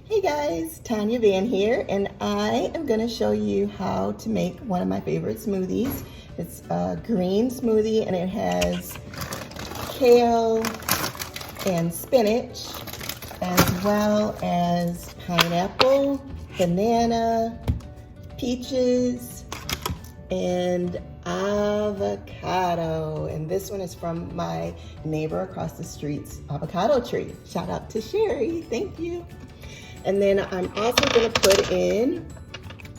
Hey guys, Tonya Vann here, and I am going to show you how to make one of my favorite smoothies. It's a green smoothie and it has kale and spinach, as well as pineapple, banana, peaches, and avocado. And this one is from my neighbor across the street's avocado tree. Shout out to Sherry, thank you. And then I'm also gonna put in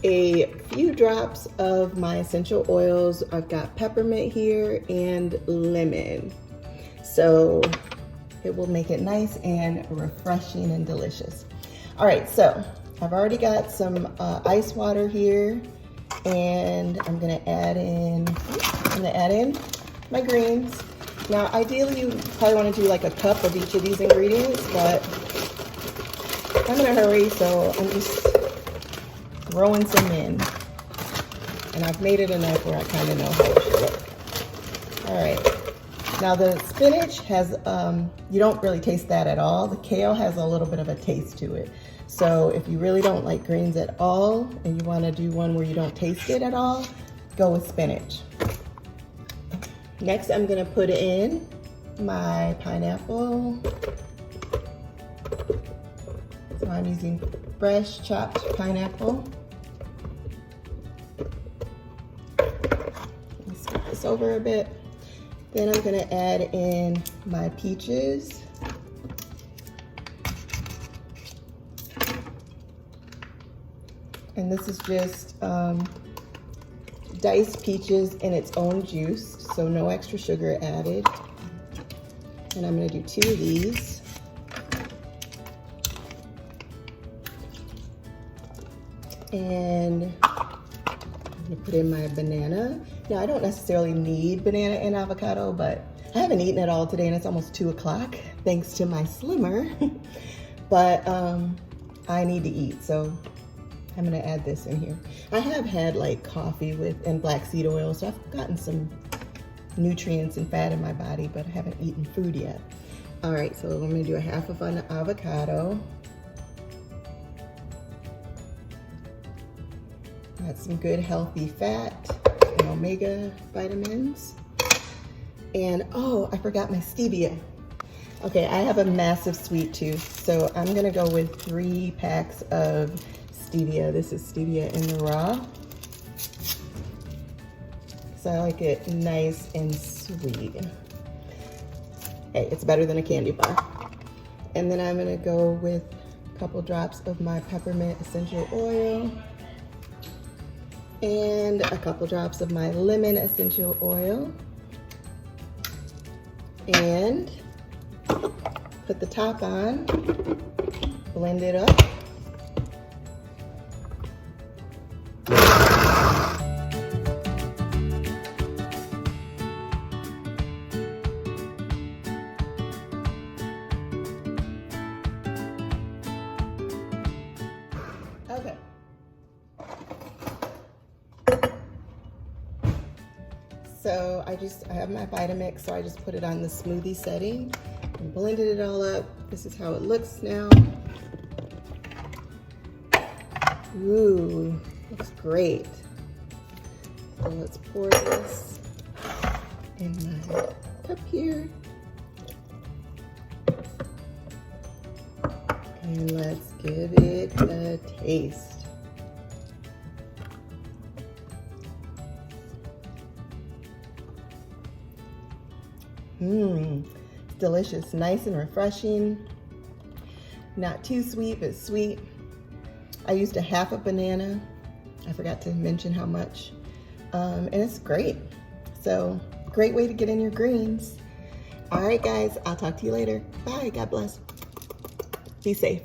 a few drops of my essential oils. I've got peppermint here and lemon. So it will make it nice and refreshing and delicious. All right, so I've already got some ice water here, and I'm gonna add in my greens. Now, ideally, you probably wanna do like a cup of each of these ingredients, but I'm in a hurry, so I'm just throwing some in. And I've made it enough where I kind of know how it should look. All right. Now the spinach has, you don't really taste that at all. The kale has a little bit of a taste to it. So if you really don't like greens at all and you want to do one where you don't taste it at all, go with spinach. Next, I'm going to put in my pineapple. So I'm using fresh chopped pineapple. Let me scoop this over a bit. Then I'm gonna add in my peaches. And this is just diced peaches in its own juice, so no extra sugar added. And I'm gonna do 2 of these. And I'm gonna put in my banana. Now, I don't necessarily need banana and avocado, but I haven't eaten it all today and it's almost 2 o'clock thanks to my slimmer. But I need to eat, so I'm gonna add this in here. I have had like coffee and black seed oil, so I've gotten some nutrients and fat in my body, but I haven't eaten food yet. All right, so I'm gonna do a half of an avocado. Got some good healthy fat and omega vitamins. And oh, I forgot my stevia. Okay, I have a massive sweet tooth, so I'm gonna go with 3 packs of stevia. This is stevia in the raw. So I like it nice and sweet. Hey, it's better than a candy bar. And then I'm gonna go with a couple drops of my peppermint essential oil, and a couple drops of my lemon essential oil, and put the top on, blend it up. Okay. So I have my Vitamix, so I just put it on the smoothie setting and blended it all up. This is how it looks now. Ooh, looks great. So let's pour this in my cup here. And let's give it a taste. It's delicious, nice and refreshing. Not too sweet, but sweet. I used a half a banana. I forgot to mention how much. And it's great. So, great way to get in your greens. All right, guys, I'll talk to you later. Bye, God bless. Be safe.